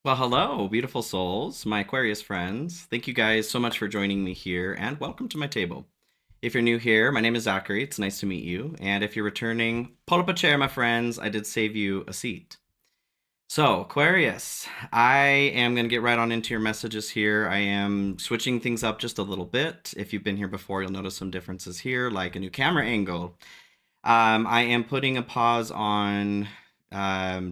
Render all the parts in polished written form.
Well, hello, beautiful souls, my Aquarius friends. Thank you guys so much for joining me here, and welcome to my table. If you're new here, my name is Zachary. It's nice to meet you. And if you're returning, pull up a chair, my friends. I did save you a seat. So, Aquarius, I am going to get right on into your messages here. I am switching things up just a little bit. If you've been here before, you'll notice some differences here, like a new camera angle. I am putting a pause on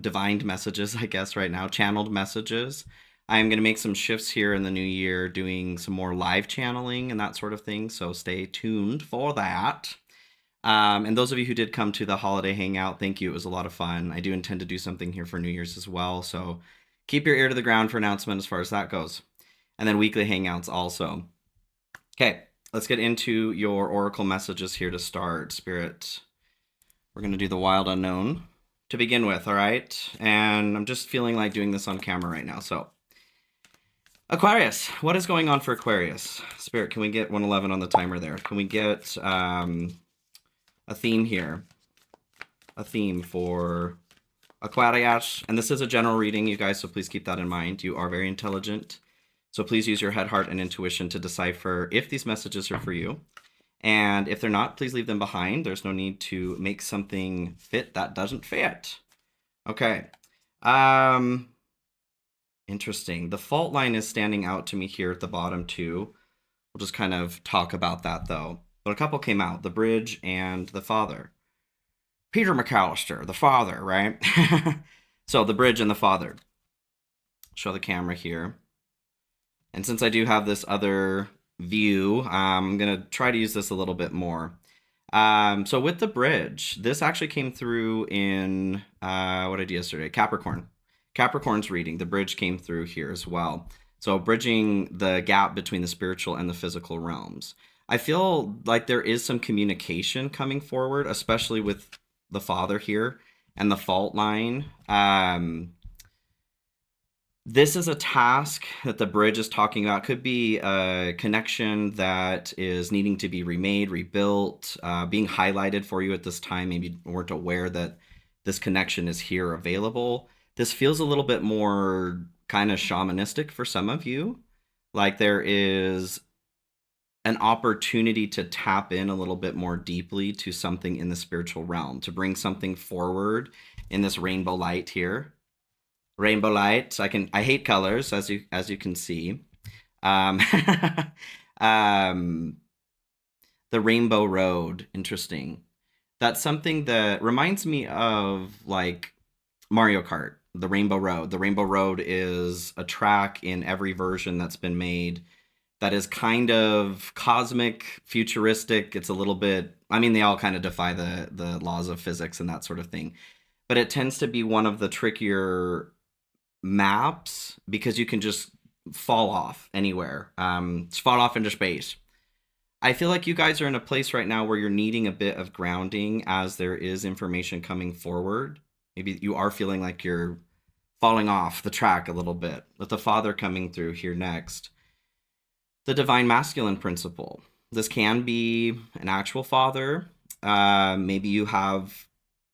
divined messages, I guess, right now, channeled messages. I'm going to make some shifts here in the new year, doing some more live channeling and that sort of thing. So stay tuned for that. And those of you who did come to the holiday hangout, thank you. It was a lot of fun. I do intend to do something here for New Year's as well. So keep your ear to the ground for announcement as far as that goes. And then weekly hangouts also. Okay, let's get into your oracle messages here to start. Spirit, we're going to do the wild unknown to begin with, all right? And I'm just feeling like doing this on camera right now. So, Aquarius, what is going on for Aquarius? Spirit, can we get 111 on the timer there? Can we get a theme here? A theme for Aquarius. And this is a general reading, you guys, so please keep that in mind. You are very intelligent. So please use your head, heart, and intuition to decipher if these messages are for you. And if they're not, please leave them behind. There's no need to make something fit that doesn't fit. Okay. Interesting. The fault line is standing out to me here at the bottom too. We'll just kind of talk about that though. But a couple came out, the bridge and the father. Peter McAllister, the father, right? So the bridge and the father. Show the camera here. And since I do have this other view, I'm going to try to use this a little bit more. So with the bridge, this actually came through in, what I did yesterday? Capricorn. Capricorn's reading. The bridge came through here as well. So bridging the gap between the spiritual and the physical realms. I feel like there is some communication coming forward, especially with the father here and the fault line. This is a task that the bridge is talking about. Could be a connection that is needing to be remade, rebuilt, being highlighted for you at this time. Maybe you weren't aware that this connection is here available. This feels a little bit more kind of shamanistic for some of you. Like there is an opportunity to tap in a little bit more deeply to something in the spiritual realm, to bring something forward in this rainbow light here. Rainbow light. I hate colors, as you can see. Um, um, the Rainbow Road. Interesting. That's something that reminds me of like Mario Kart. The Rainbow Road. The Rainbow Road is a track in every version that's been made that is kind of cosmic, futuristic. It's a little bit. I mean, they all kind of defy the laws of physics and that sort of thing, but it tends to be one of the trickier maps because you can just fall off anywhere, fall off into space. I feel like you guys are in a place right now where you're needing a bit of grounding as there is information coming forward. Maybe you are feeling like you're falling off the track a little bit, with the father coming through here next. The divine masculine principle. This can be an actual father. Maybe you have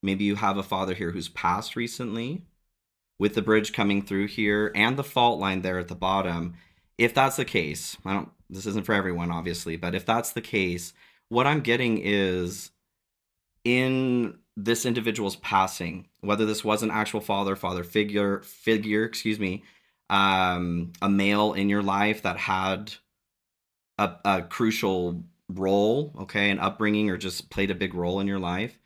a father here who's passed recently, with the bridge coming through here and the fault line there at the bottom. If that's the case, this isn't for everyone, obviously, but if that's the case, what I'm getting is in this individual's passing, whether this was an actual father figure, excuse me, a male in your life that had a crucial role, okay, an upbringing or just played a big role in your life,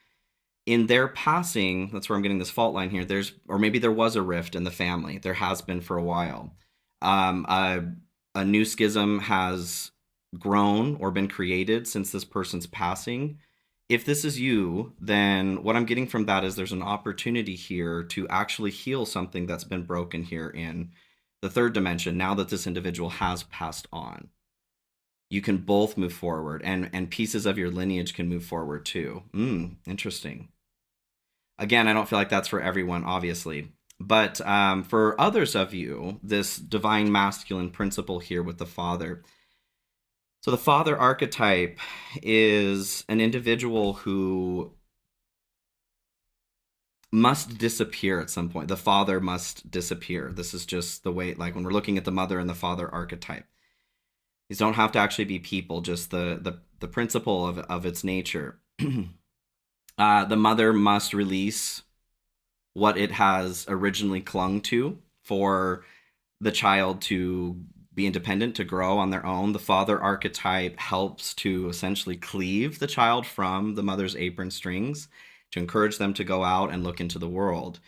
in their passing, that's where I'm getting this fault line here. Or maybe there was a rift in the family. There has been for a while. A new schism has grown or been created since this person's passing. If this is you, then what I'm getting from that is there's an opportunity here to actually heal something that's been broken here in the third dimension now that this individual has passed on. You can both move forward, and pieces of your lineage can move forward too. Interesting. Again, I don't feel like that's for everyone, obviously. But for others of you, this divine masculine principle here with the father. So the father archetype is an individual who must disappear at some point. The father must disappear. This is just the way, like when we're looking at the mother and the father archetype. These don't have to actually be people, just the principle of its nature. The mother must release what it has originally clung to for the child to be independent, to grow on their own. The father archetype helps to essentially cleave the child from the mother's apron strings to encourage them to go out and look into the world.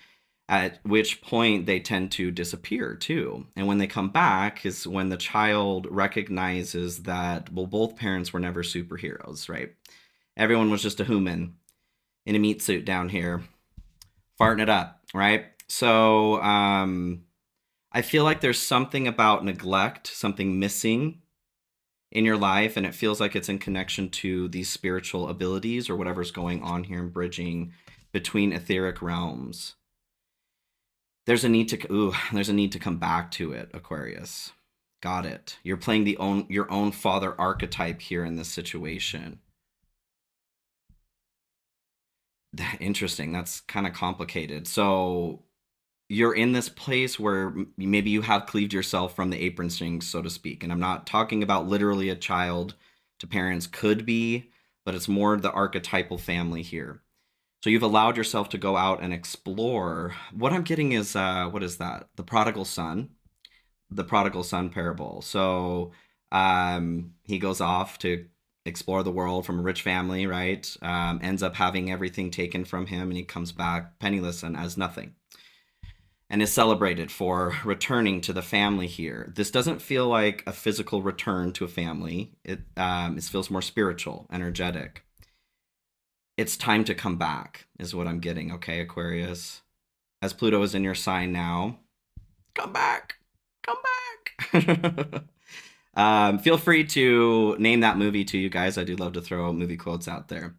At which point they tend to disappear too. And when they come back is when the child recognizes that, well, both parents were never superheroes, right? Everyone was just a human in a meat suit down here, farting it up, right? So I feel like there's something about neglect, something missing in your life, and it feels like it's in connection to these spiritual abilities or whatever's going on here and bridging between etheric realms. There's a need to come back to it, Aquarius. Got it. You're playing your own father archetype here in this situation. Interesting. That's kind of complicated. So you're in this place where maybe you have cleaved yourself from the apron strings, so to speak. And I'm not talking about literally a child to parents, could be, but it's more the archetypal family here. So you've allowed yourself to go out and explore. What I'm getting is, what is that? The prodigal son parable. So he goes off to explore the world from a rich family, right? Ends up having everything taken from him, and he comes back penniless and as nothing, and is celebrated for returning to the family here. This doesn't feel like a physical return to a family. It feels more spiritual, energetic. It's time to come back, is what I'm getting, okay, Aquarius? As Pluto is in your sign now, come back, come back. Feel free to name that movie to you guys. I do love to throw movie quotes out there.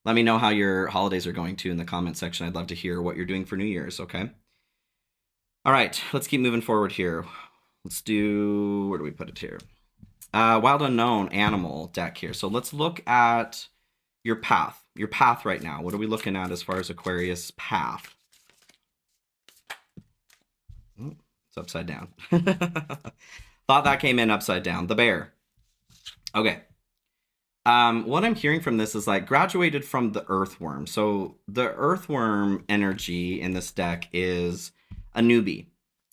Let me know how your holidays are going to in the comment section. I'd love to hear what you're doing for New Year's, okay? All right, let's keep moving forward here. Let's do, where do we put it here? Wild Unknown Animal deck here. So let's look at your path right now. What are we looking at as far as Aquarius path? It's upside down. Thought that came in upside down. The bear. Okay. What I'm hearing from this is like graduated from the earthworm. So the earthworm energy in this deck is a newbie,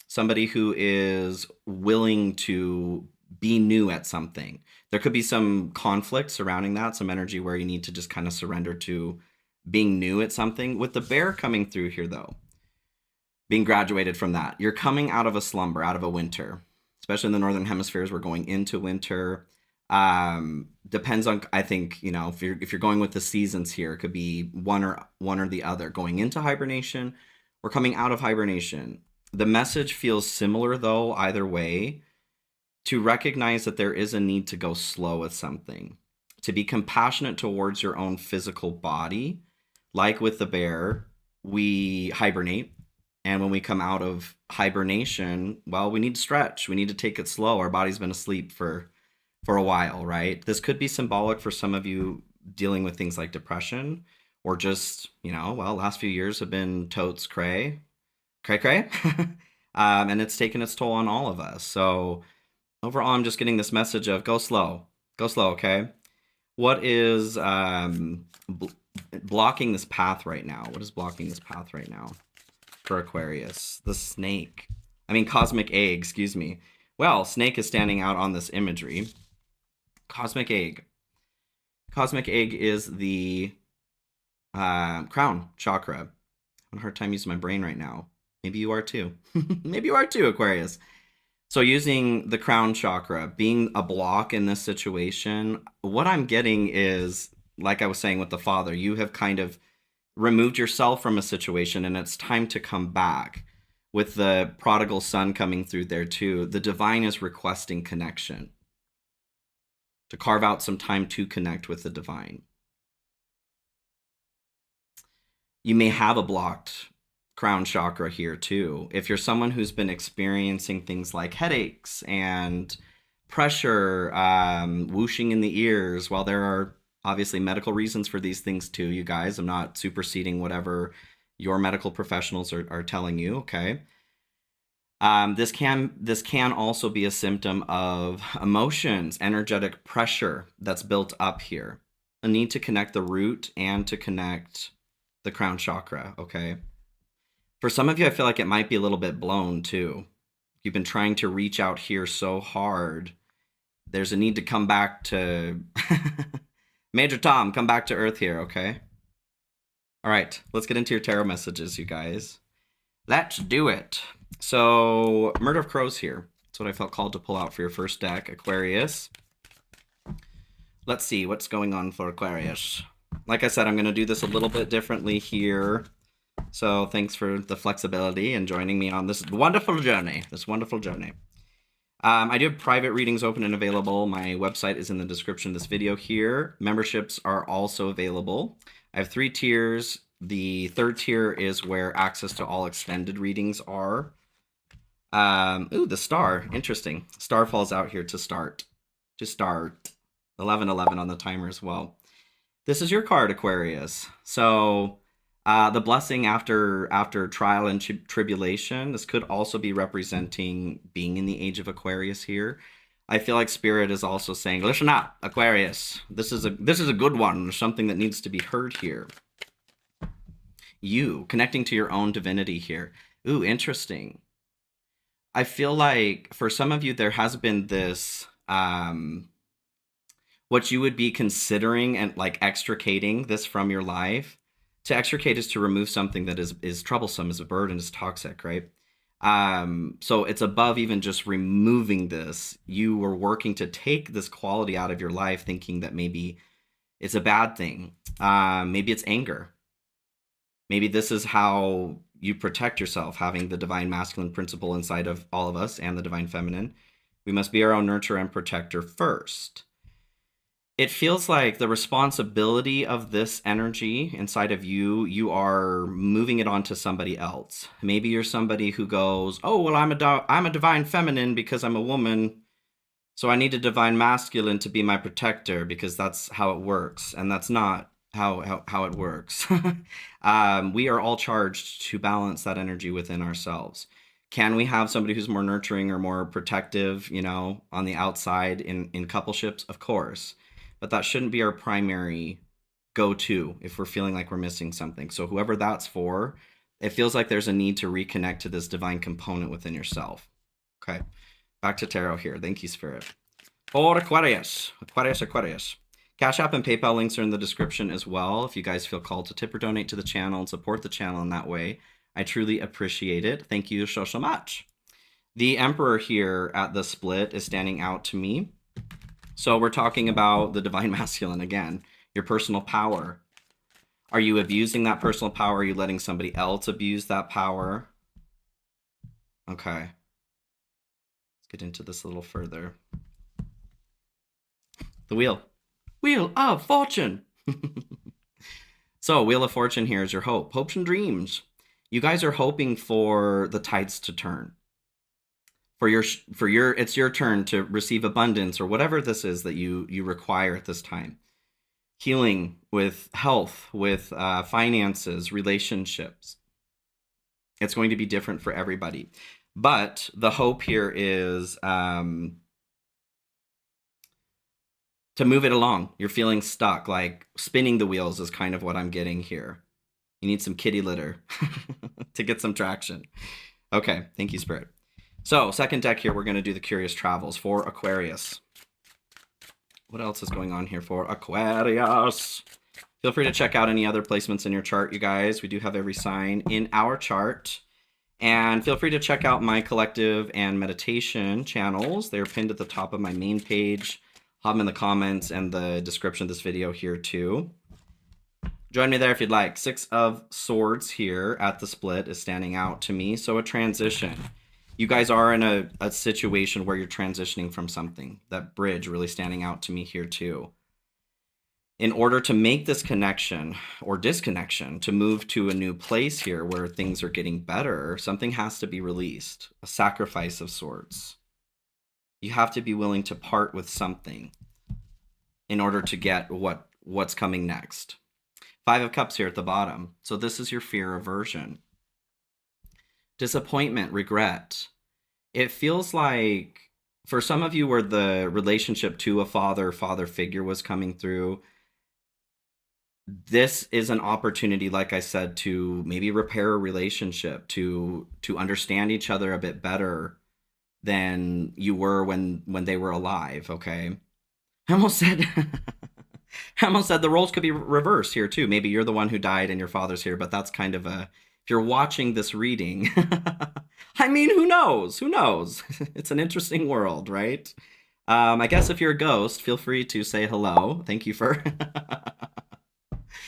somebody who is willing to be new at something. There could be some conflict surrounding that, some energy where you need to just kind of surrender to being new at something. With the bear coming through here, though, being graduated from that, you're coming out of a slumber, out of a winter, especially in the northern hemispheres. We're going into winter. Depends on, I think, you know, if you're going with the seasons here, it could be one or the other, going into hibernation or coming out of hibernation. The message feels similar, though, either way, to recognize that there is a need to go slow with something, to be compassionate towards your own physical body. Like with the bear, we hibernate. And when we come out of hibernation, well, we need to stretch. We need to take it slow. Our body's been asleep for a while, right? This could be symbolic for some of you dealing with things like depression, or just, you know, well, last few years have been totes cray. And it's taken its toll on all of us. So overall, I'm just getting this message of go slow, okay? What is blocking this path right now? What is blocking this path right now for Aquarius? The snake. Cosmic egg, excuse me. Well, snake is standing out on this imagery. Cosmic egg. Cosmic egg is the crown chakra. I'm having a hard time using my brain right now. Maybe you are too. Maybe you are too, Aquarius. So using the crown chakra, being a block in this situation, what I'm getting is, like I was saying with the father, you have kind of removed yourself from a situation and it's time to come back. With the prodigal son coming through there too, the divine is requesting connection, to carve out some time to connect with the divine. You may have a blocked crown chakra here too. If you're someone who's been experiencing things like headaches and pressure, whooshing in the ears, while there are obviously medical reasons for these things too, you guys, I'm not superseding whatever your medical professionals are telling you. Okay. This can also be a symptom of emotions, energetic pressure that's built up here. A need to connect the root and to connect the crown chakra. Okay. For some of you, I feel like it might be a little bit blown too. You've been trying to reach out here so hard. There's a need to come back to Major Tom, come back to Earth here, okay? All right, let's get into your tarot messages, you guys. Let's do it. So, Murder of Crows here. That's what I felt called to pull out for your first deck, Aquarius. Let's see what's going on for Aquarius. Like I said, I'm going to do this a little bit differently here. So thanks for the flexibility and joining me on this wonderful journey. I do have private readings open and available. My website is in the description of this video here. Memberships are also available. I have 3 tiers. The 3rd tier is where access to all extended readings are. Ooh, the star. Interesting. Star falls out here to start. 11:11 on the timer as well. This is your card, Aquarius. So the blessing after trial and tribulation. This could also be representing being in the age of Aquarius here. I feel like Spirit is also saying, listen up, Aquarius. This is a good one. Something that needs to be heard here. You connecting to your own divinity here. Ooh, interesting. I feel like for some of you there has been this what you would be considering and like extricating this from your life. To extricate is to remove something that is troublesome, is a burden, is toxic, right? So it's above even just removing this. You were working to take this quality out of your life, thinking that maybe it's a bad thing. Maybe it's anger. Maybe this is how you protect yourself, having the divine masculine principle inside of all of us and the divine feminine. We must be our own nurturer and protector first. It feels like the responsibility of this energy inside of you, you are moving it onto somebody else. Maybe you're somebody who goes, oh, well, I'm a divine feminine because I'm a woman, so I need a divine masculine to be my protector because that's how it works. And that's not how it works. We are all charged to balance that energy within ourselves. Can we have somebody who's more nurturing or more protective, on the outside in coupleships? Of course. But that shouldn't be our primary go-to if we're feeling like we're missing something. So whoever that's for, it feels like there's a need to reconnect to this divine component within yourself. Okay, back to tarot here. Thank you, Spirit. For Aquarius. Cash App and PayPal links are in the description as well. If you guys feel called to tip or donate to the channel and support the channel in that way, I truly appreciate it. Thank you so much. The Emperor here at the split is standing out to me. So we're talking about the divine masculine again, your personal power. Are you abusing that personal power? Are you letting somebody else abuse that power? Okay. Let's get into this a little further. The Wheel of Fortune. So Wheel of Fortune here is your hope. Hopes and dreams. You guys are hoping for the tides to turn. It's your turn to receive abundance or whatever this is that you require at this time. Healing with health, with finances, relationships. It's going to be different for everybody. But the hope here is to move it along. You're feeling stuck, like spinning the wheels is kind of what I'm getting here. You need some kitty litter to get some traction. Okay, thank you, Spirit. So, second deck here, we're going to do the Curious Travels for Aquarius. What else is going on here for Aquarius? Feel free to check out any other placements in your chart, you guys. We do have every sign in our chart. And feel free to check out my collective and meditation channels. They're pinned at the top of my main page. Have them in the comments and the description of this video here too. Join me there if you'd like. 6 of Swords here at the split is standing out to me. So a transition. You guys are in a situation where you're transitioning from something. That bridge really standing out to me here too. In order to make this connection or disconnection, to move to a new place here where things are getting better, something has to be released. A sacrifice of sorts. You have to be willing to part with something in order to get what's coming next. Five of Cups here at the bottom. So this is your fear aversion. Disappointment, regret. It feels like for some of you where the relationship to a father figure was coming through, this is an opportunity, like I said, to maybe repair a relationship, to understand each other a bit better than you were when they were alive. Okay, I almost said I almost said the roles could be reversed here too. Maybe you're the one who died and your father's here, but that's kind of a, if you're watching this reading, I mean, who knows? Who knows? It's an interesting world, right? I guess if you're a ghost, feel free to say hello. Thank you for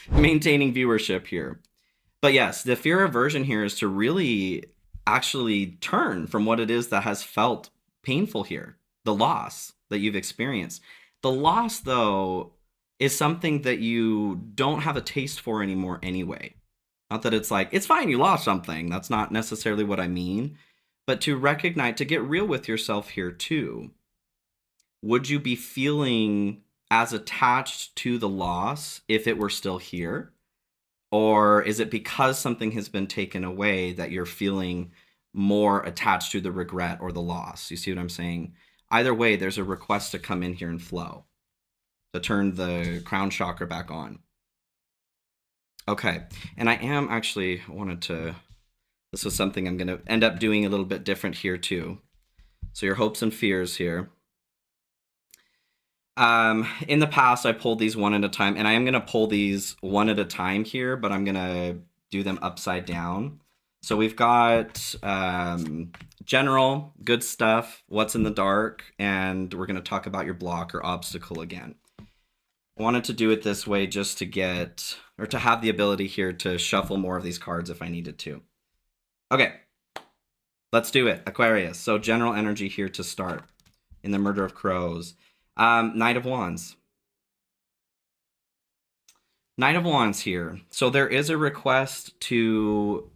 maintaining viewership here. But yes, the fear aversion here is to really actually turn from what it is that has felt painful here, the loss that you've experienced. The loss, though, is something that you don't have a taste for anymore anyway. Not that it's like, it's fine, you lost something. That's not necessarily what I mean. But to recognize, to get real with yourself here too. Would you be feeling as attached to the loss if it were still here? Or is it because something has been taken away that you're feeling more attached to the regret or the loss? You see what I'm saying? Either way, there's a request to come in here and flow, to turn the crown chakra back on. Okay, and I am actually wanted to, this was something I'm going to end up doing a little bit different here too. So your hopes and fears here. In the past, I pulled these one at a time, and I am going to pull these one at a time here, but I'm going to do them upside down. So we've got general, good stuff, what's in the dark, and we're going to talk about your block or obstacle again. I wanted to do it this way just to get, or to have the ability here to shuffle more of these cards if I needed to. Okay, let's do it, Aquarius. So general energy here to start in the Murder of Crows. Knight of Wands. Knight of Wands here. So there is a request to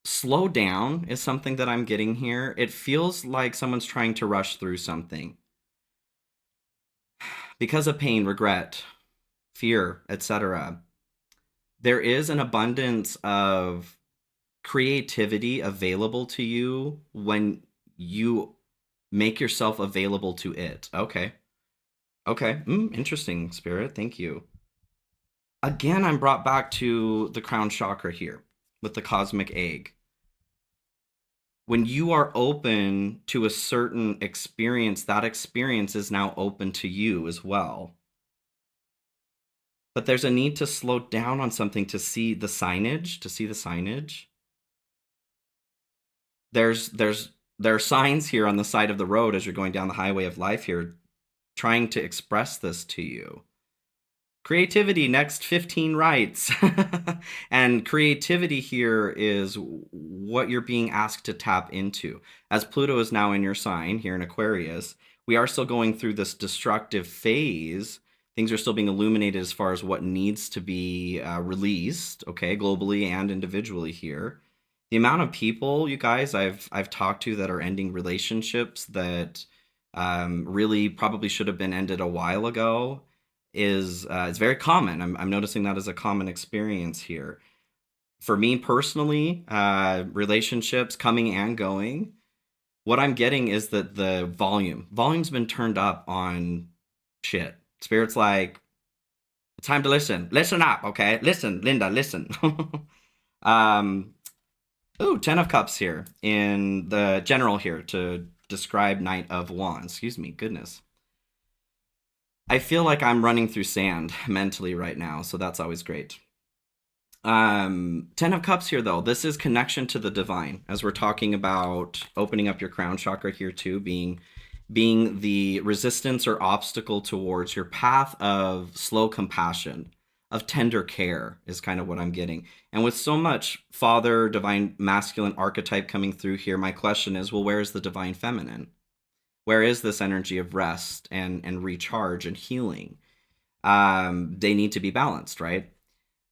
slow down is something that I'm getting here. It feels like someone's trying to rush through something. Because of pain, regret, fear, etc. There is an abundance of creativity available to you when you make yourself available to it. Okay. Okay. Interesting, Spirit. Thank you. Again, I'm brought back to the crown chakra here with the cosmic egg. When you are open to a certain experience, that experience is now open to you as well. But there's a need to slow down on something to see the signage, There are signs here on the side of the road as you're going down the highway of life here, trying to express this to you. Creativity, next 15 rights. And creativity here is what you're being asked to tap into. As Pluto is now in your sign here in Aquarius, we are still going through this destructive phase. Things are still being illuminated as far as what needs to be released, okay, globally and individually here. The amount of people, you guys, I've talked to that are ending relationships that really probably should have been ended a while ago is very common. I'm noticing that as a common experience here. For me personally, relationships coming and going, what I'm getting is that the volume's been turned up on shit. Spirit's like, it's time to listen up, okay? Listen, Linda, listen. Ooh, 10 of Cups here in the general here to describe Knight of Wands. Excuse me, goodness. I feel like I'm running through sand mentally right now, so that's always great. 10 of Cups here, though. This is connection to the divine, as we're talking about opening up your crown chakra here too, being the resistance or obstacle towards your path of slow compassion, of tender care is kind of what I'm getting. And with so much father, divine, masculine archetype coming through here, my question is, well, where is the divine feminine? Where is this energy of rest and recharge and healing? They need to be balanced, right?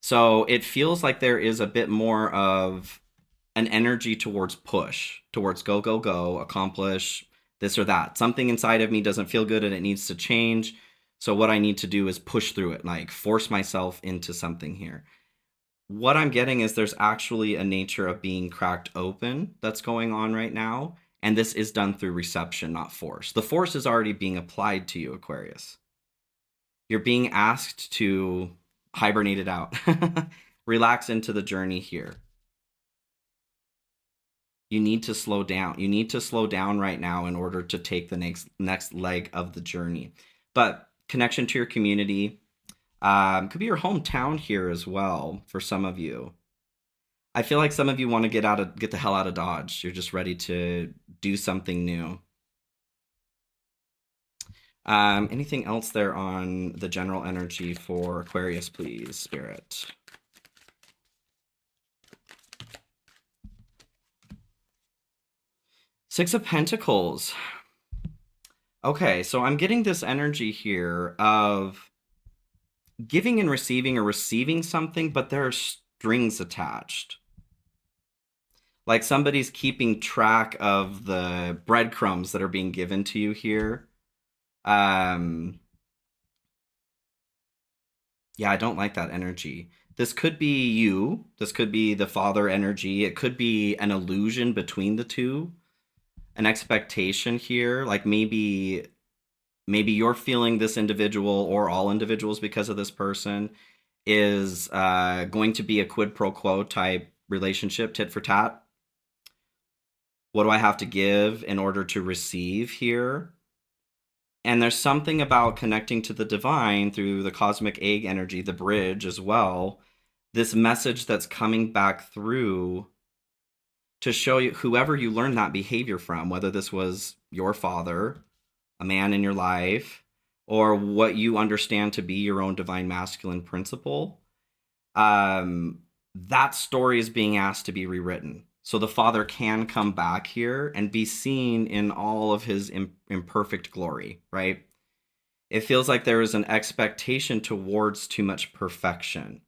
So it feels like there is a bit more of an energy towards push, towards go, go, go, accomplish this or that. Something inside of me doesn't feel good and it needs to change. So what I need to do is push through it, like force myself into something here. What I'm getting is there's actually a nature of being cracked open that's going on right now. And this is done through reception, not force. The force is already being applied to you, Aquarius. You're being asked to hibernate it out, relax into the journey here. You need to slow down. You need to slow down right now in order to take the next leg of the journey. But connection to your community, could be your hometown here as well for some of you. I feel like some of you want to get the hell out of Dodge. You're just ready to do something new. Anything else there on the general energy for Aquarius, please, Spirit? Six of Pentacles. Okay, so I'm getting this energy here of giving and receiving or receiving something, but there are strings attached. Like somebody's keeping track of the breadcrumbs that are being given to you here. Yeah, I don't like that energy. This could be you. This could be the father energy. It could be an illusion between the two, an expectation here. Like maybe you're feeling this individual or all individuals because of this person is going to be a quid pro quo type relationship, tit for tat. What do I have to give in order to receive here? And there's something about connecting to the divine through the cosmic egg energy, the bridge as well. This message that's coming back through to show you whoever you learned that behavior from, whether this was your father, a man in your life, or what you understand to be your own divine masculine principle, that story is being asked to be rewritten. So the father can come back here and be seen in all of his imperfect glory, right? It feels like there is an expectation towards too much perfection.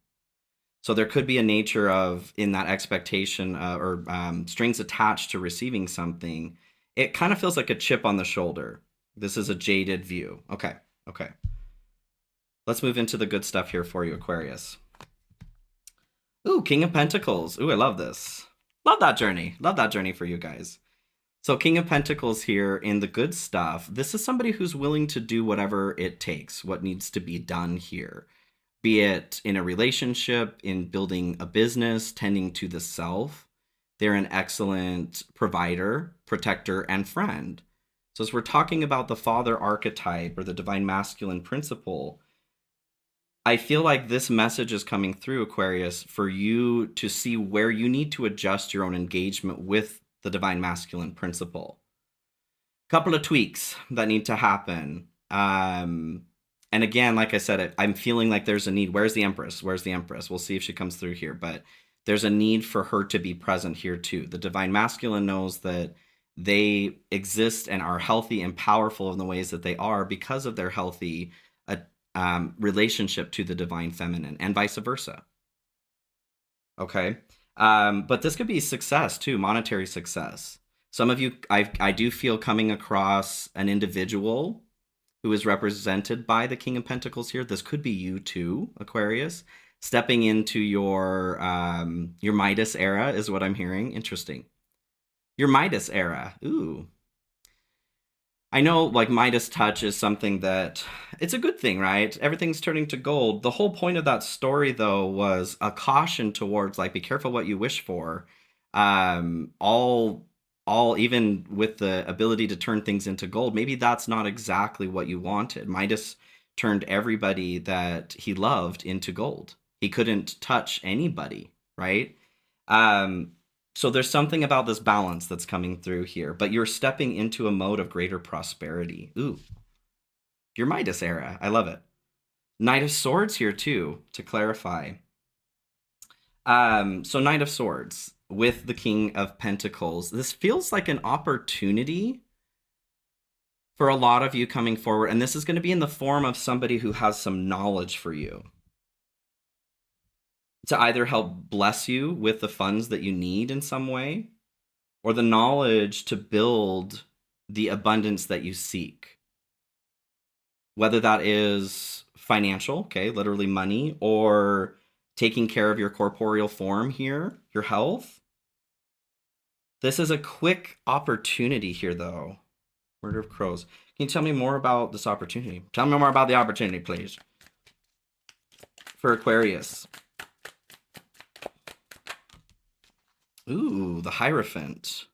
So there could be a nature of, in that expectation or strings attached to receiving something, it kind of feels like a chip on the shoulder. This is a jaded view. Okay. Let's move into the good stuff here for you, Aquarius. Ooh, King of Pentacles. Ooh, I love this. Love that journey. Love that journey for you guys. So King of Pentacles here in the good stuff. This is somebody who's willing to do whatever it takes, what needs to be done here. Be it in a relationship, in building a business, tending to the self. They're an excellent provider, protector, and friend. So as we're talking about the father archetype or the divine masculine principle, I feel like this message is coming through, Aquarius, for you to see where you need to adjust your own engagement with the divine masculine principle. Couple of tweaks that need to happen. And again, like I said, I'm feeling like there's a need. Where's the Empress? We'll see if she comes through here. But there's a need for her to be present here too. The divine masculine knows that they exist and are healthy and powerful in the ways that they are because of their healthy relationship to the divine feminine, and vice versa. Okay. But this could be success too, monetary success. Some of you, I do feel coming across an individual who is represented by the King of Pentacles here. This could be you too, Aquarius, stepping into your Midas era is what I'm hearing. Interesting. Your Midas era. Ooh. I know like Midas touch is something that it's a good thing, right? Everything's turning to gold. The whole point of that story though was a caution towards like be careful what you wish for. All even with the ability to turn things into gold, maybe that's not exactly what you wanted. Midas turned everybody that he loved into gold. He couldn't touch anybody, right? So there's something about this balance that's coming through here, but you're stepping into a mode of greater prosperity. Ooh, your Midas era. I love it. Knight of Swords here too, to clarify. So Knight of Swords with the King of Pentacles. This feels like an opportunity for a lot of you coming forward, and this is going to be in the form of somebody who has some knowledge for you to either help bless you with the funds that you need in some way, or the knowledge to build the abundance that you seek. whether that is financial, okay, literally money, or taking care of your corporeal form here, your health. This is a quick opportunity here, though. Murder of Crows. Can you tell me more about this opportunity? Tell me more about the opportunity, please. For Aquarius. Ooh, the Hierophant.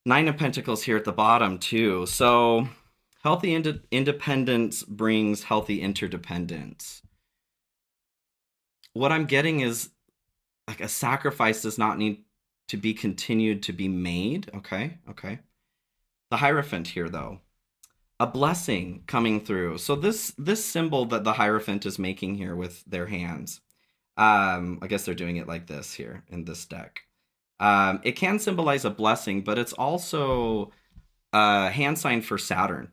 Nine of Pentacles here at the bottom, too. So, healthy independence brings healthy interdependence. What I'm getting is like a sacrifice does not need to be continued to be made. Okay, okay. The Hierophant here, though. A blessing coming through. So this symbol that the Hierophant is making here with their hands, I guess they're doing it like this here in this deck. It can symbolize a blessing, but it's also a hand sign for Saturn.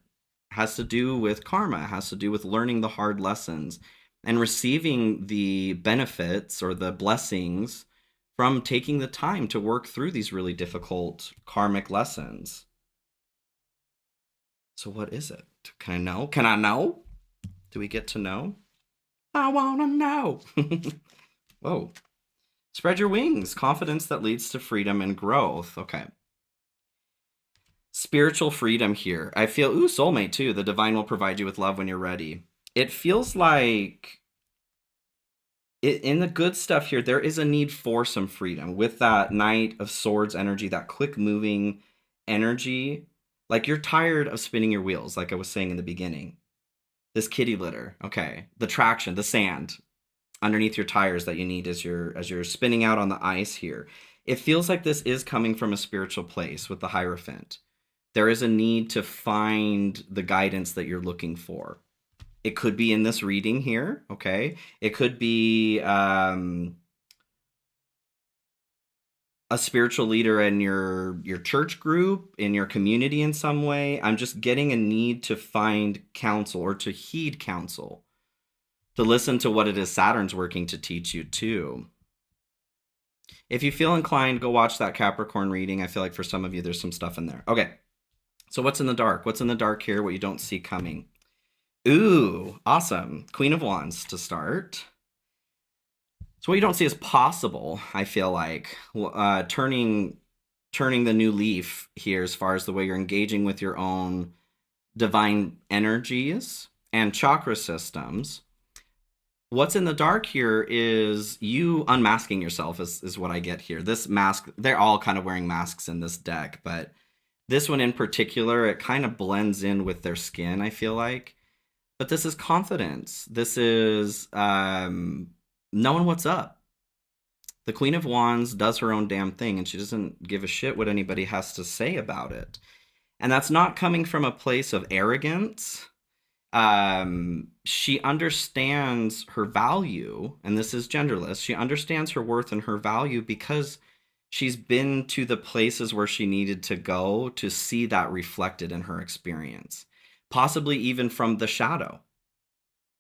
It has to do with karma. It has to do with learning the hard lessons and receiving the benefits or the blessings from taking the time to work through these really difficult karmic lessons. So what is it? Can I know? Can I know? Do we get to know? I want to know. Whoa. Spread your wings. Confidence that leads to freedom and growth. Okay. Spiritual freedom here. I feel, ooh, soulmate too. The divine will provide you with love when you're ready. It feels like in the good stuff here, there is a need for some freedom with that Knight of Swords energy, that quick moving energy. Like you're tired of spinning your wheels, like I was saying in the beginning. This kitty litter, okay. The traction, the sand underneath your tires that you need as you're spinning out on the ice here. It feels like this is coming from a spiritual place with the Hierophant. There is a need to find the guidance that you're looking for. It could be in this reading here, okay? It could be a spiritual leader in your church group, in your community in some way. I'm just getting a need to find counsel or to heed counsel, to listen to what it is Saturn's working to teach you too. If you feel inclined, go watch that Capricorn reading. I feel like for some of you, there's some stuff in there. Okay, so what's in the dark? What's in the dark here, what you don't see coming? Ooh, awesome. Queen of Wands to start. So what you don't see is possible, I feel like. Turning the new leaf here as far as the way you're engaging with your own divine energies and chakra systems. What's in the dark here is you unmasking yourself is what I get here. This mask, they're all kind of wearing masks in this deck, but this one in particular, it kind of blends in with their skin, I feel like. But this is confidence. This is knowing what's up. The Queen of Wands does her own damn thing, and she doesn't give a shit what anybody has to say about it. And that's not coming from a place of arrogance. She understands her value, and this is genderless. She understands her worth and her value because she's been to the places where she needed to go to see that reflected in her experience, possibly even from the shadow.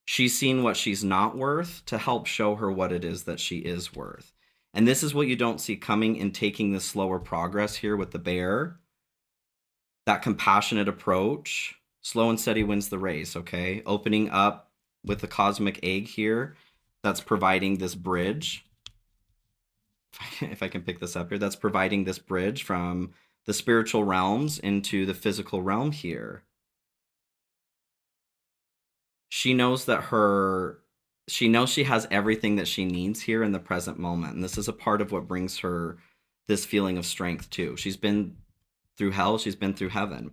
She's seen what she's not worth to help show her what it is that she is worth. And this is what you don't see coming in taking the slower progress here with the bear. That compassionate approach. Slow and steady wins the race, okay? Opening up with the cosmic egg here. That's providing this bridge. If I can pick this up here. That's providing this bridge from the spiritual realms into the physical realm here. She knows that she has everything that she needs here in the present moment. And this is a part of what brings her this feeling of strength too. She's been through hell, she's been through heaven.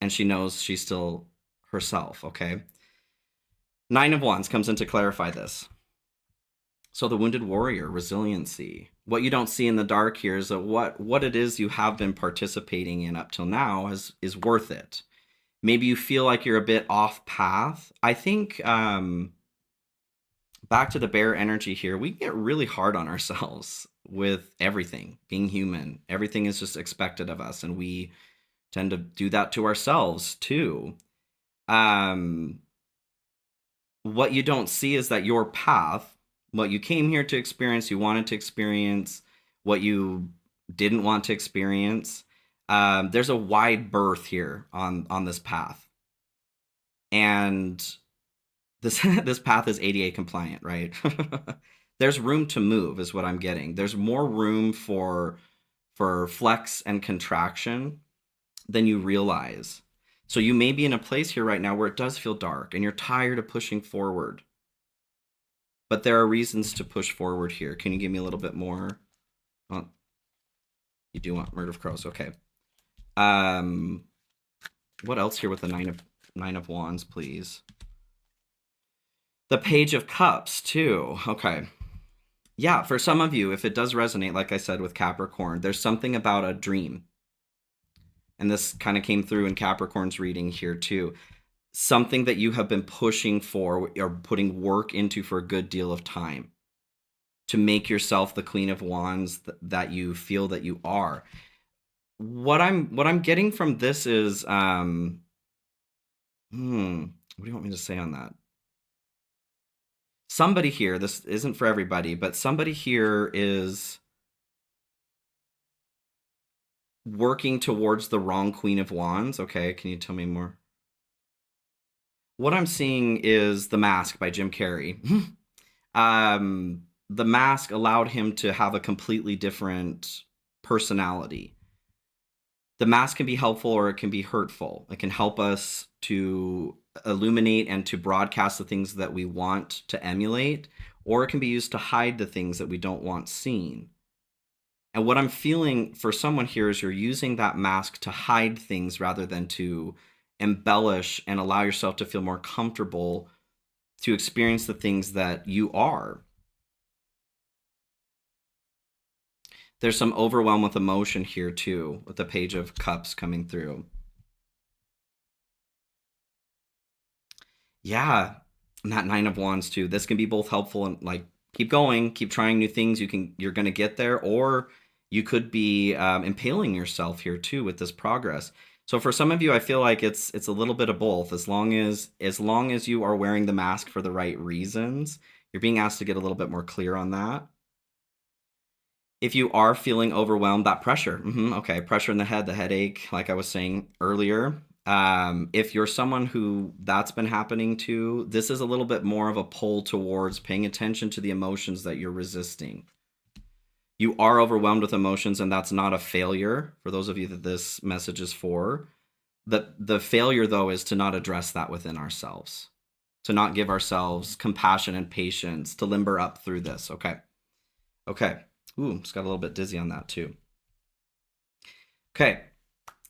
And she knows she's still herself, okay? Nine of Wands comes in to clarify this. So the wounded warrior, resiliency. What you don't see in the dark here is that what it is you have been participating in up till now is worth it. Maybe you feel like you're a bit off path. I think back to the bear energy here, we get really hard on ourselves with everything, being human. Everything is just expected of us, and we tend to do that to ourselves too. What you don't see is that your path, what you came here to experience, you wanted to experience, what you didn't want to experience, there's a wide berth here on this path. And this this path is ADA compliant, right? There's room to move is what I'm getting. There's more room for flex and contraction than you realize. So you may be in a place here right now where it does feel dark and you're tired of pushing forward. But there are reasons to push forward here. Can you give me a little bit more? Oh, you do want Murder of Crows. Okay. What else here with the Nine of Wands, please? The Page of Cups, too. Okay. Yeah, for some of you, if it does resonate, like I said, with Capricorn, there's something about a dream. And this kind of came through in Capricorn's reading here, too. Something that you have been pushing for or putting work into for a good deal of time to make yourself the Queen of Wands that you feel that you are. What I'm getting from this is what do you want me to say on that? Somebody here, this isn't for everybody, but somebody here is working towards the wrong Queen of Wands. Okay, can you tell me more? What I'm seeing is The Mask by Jim Carrey. The Mask allowed him to have a completely different personality. The mask can be helpful or it can be hurtful. It can help us to illuminate and to broadcast the things that we want to emulate, or it can be used to hide the things that we don't want seen. And what I'm feeling for someone here is you're using that mask to hide things rather than to embellish and allow yourself to feel more comfortable to experience the things that you are. There's some overwhelm with emotion here too, with the Page of Cups coming through. Yeah, and that Nine of Wands too. This can be both helpful and like keep going, keep trying new things. You're gonna get there, or you could be impaling yourself here too with this progress. So for some of you, I feel like it's a little bit of both. As long as you are wearing the mask for the right reasons, you're being asked to get a little bit more clear on that. If you are feeling overwhelmed, that pressure, okay, pressure in the head, the headache, like I was saying earlier. If you're someone who that's been happening to, this is a little bit more of a pull towards paying attention to the emotions that you're resisting. You are overwhelmed with emotions, and that's not a failure for those of you that this message is for. The failure, though, is to not address that within ourselves, to not give ourselves compassion and patience to limber up through this. Okay. Ooh, just got a little bit dizzy on that too. Okay,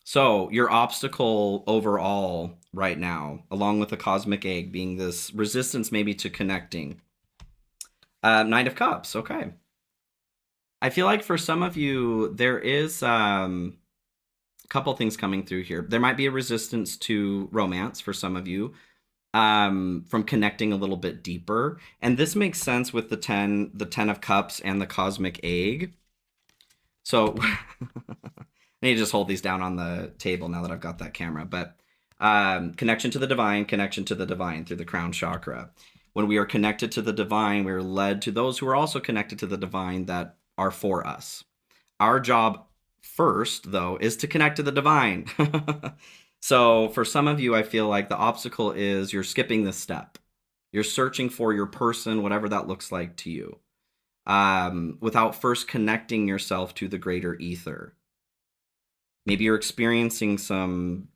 so your obstacle overall right now, along with the cosmic egg being this resistance maybe to connecting. Knight of Cups, okay. I feel like for some of you, there is a couple things coming through here. There might be a resistance to romance for some of you. From connecting a little bit deeper. And this makes sense with the 10 of Cups and the cosmic egg. So I need to just hold these down on the table now that I've got that camera. But connection to the divine through the crown chakra. When we are connected to the divine, we are led to those who are also connected to the divine that are for us. Our job first, though, is to connect to the divine. So for some of you, I feel like the obstacle is you're skipping this step. You're searching for your person, whatever that looks like to you, without first connecting yourself to the greater ether. Maybe you're experiencing some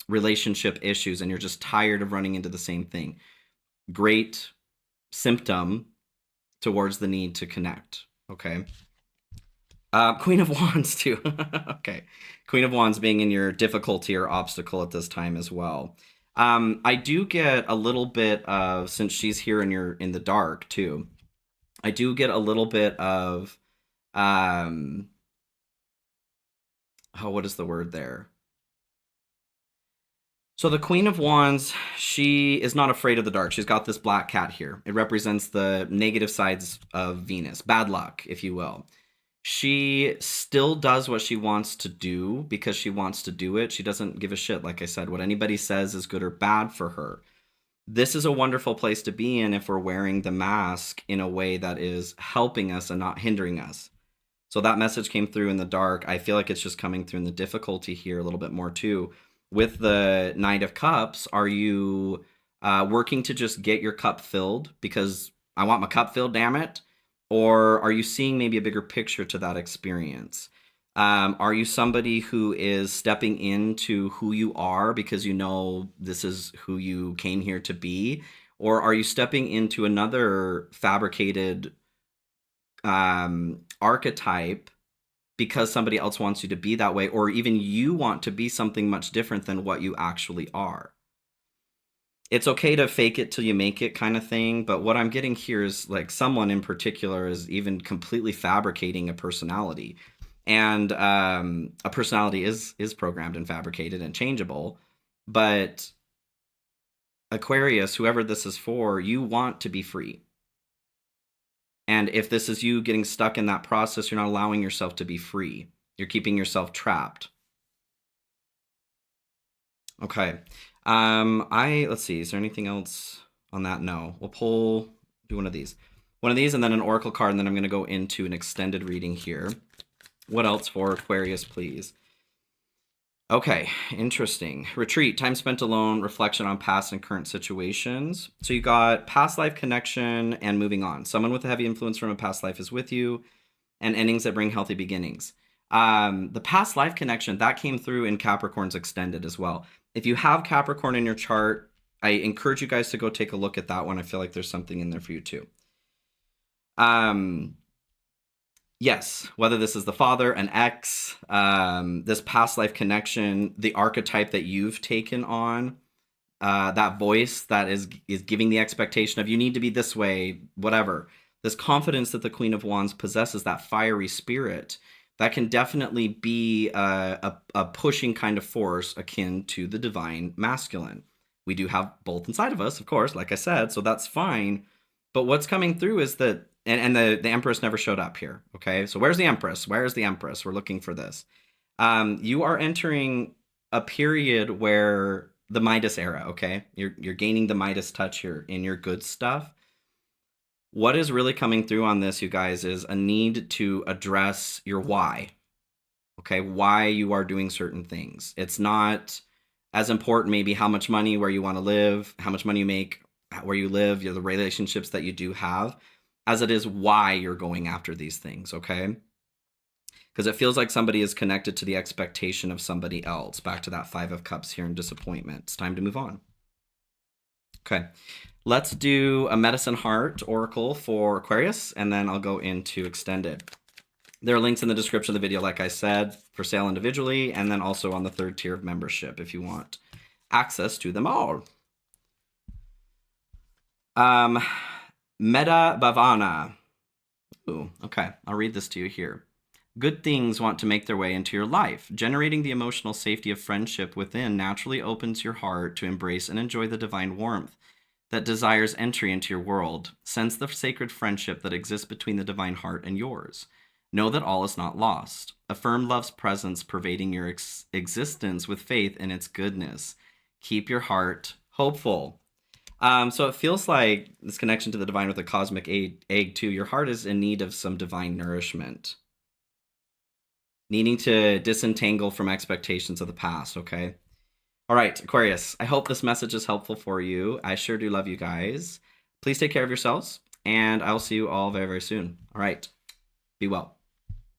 relationship issues and you're just tired of running into the same thing. Great symptom towards the need to connect, okay? Queen of Wands too. Okay. Queen of Wands being in your difficulty or obstacle at this time as well. I do get a little bit of, since she's here in the dark too, I do get a little bit of what is the word there? So the Queen of Wands, she is not afraid of the dark. She's got this black cat here. It represents the negative sides of Venus, bad luck, if you will. She still does what she wants to do because she wants to do it. She doesn't give a shit, like I said, what anybody says is good or bad for her. This is a wonderful place to be in if we're wearing the mask in a way that is helping us and not hindering us. So that message came through in the dark. I feel like it's just coming through in the difficulty here a little bit more too. with the Knight of Cups, are you working to just get your cup filled because I want my cup filled, damn it? Or are you seeing maybe a bigger picture to that experience? Are you somebody who is stepping into who you are because you know this is who you came here to be? Or are you stepping into another fabricated archetype because somebody else wants you to be that way, or even you want to be something much different than what you actually are? It's okay to fake it till you make it kind of thing, but what I'm getting here is like someone in particular is even completely fabricating a personality. And a personality is programmed and fabricated and changeable, but Aquarius, whoever this is for, you want to be free. And if this is you getting stuck in that process, you're not allowing yourself to be free. You're keeping yourself trapped. Okay. Let's see. Is there anything else on that? No. We'll do one of these. One of these and then an oracle card, and then I'm going to go into an extended reading here. What else for Aquarius, please? Okay, interesting. Retreat, time spent alone, reflection on past and current situations. So you got past life connection and moving on. Someone with a heavy influence from a past life is with you, and endings that bring healthy beginnings. The past life connection, that came through in Capricorn's extended as well. If you have Capricorn in your chart, I encourage you guys to go take a look at that one. I feel like there's something in there for you too. Yes, whether this is the father, an ex, this past life connection, the archetype that you've taken on, that voice that is giving the expectation of you need to be this way, whatever. This confidence that the Queen of Wands possesses, that fiery spirit, that can definitely be a pushing kind of force akin to the divine masculine. We do have both inside of us, of course, like I said, so that's fine. But what's coming through is that, and the Empress never showed up here, okay? So where's the Empress? Where's the Empress? We're looking for this. You are entering a period where the Midas era, okay? You're gaining the Midas touch here in your good stuff. What is really coming through on this, you guys, is a need to address your why, okay? Why you are doing certain things. It's not as important maybe how much money, where you want to live, how much money you make, where you live, the relationships that you do have, as it is why you're going after these things, okay? Because it feels like somebody is connected to the expectation of somebody else. Back to that Five of Cups here in disappointment. It's time to move on. Okay, let's do a Medicine Heart Oracle for Aquarius, and then I'll go into extended. There are links in the description of the video, like I said, for sale individually, and then also on the 3rd tier of membership if you want access to them all. Meta Bhavana. Ooh, okay, I'll read this to you here. Good things want to make their way into your life. Generating the emotional safety of friendship within naturally opens your heart to embrace and enjoy the divine warmth that desires entry into your world. Sense the sacred friendship that exists between the divine heart and yours. Know that all is not lost. Affirm love's presence pervading your existence with faith in its goodness. Keep your heart hopeful. So it feels like this connection to the divine with a cosmic egg too. Your heart is in need of some divine nourishment. Needing to disentangle from expectations of the past, okay? All right, Aquarius, I hope this message is helpful for you. I sure do love you guys. Please take care of yourselves, and I'll see you all very, very soon. All right, be well.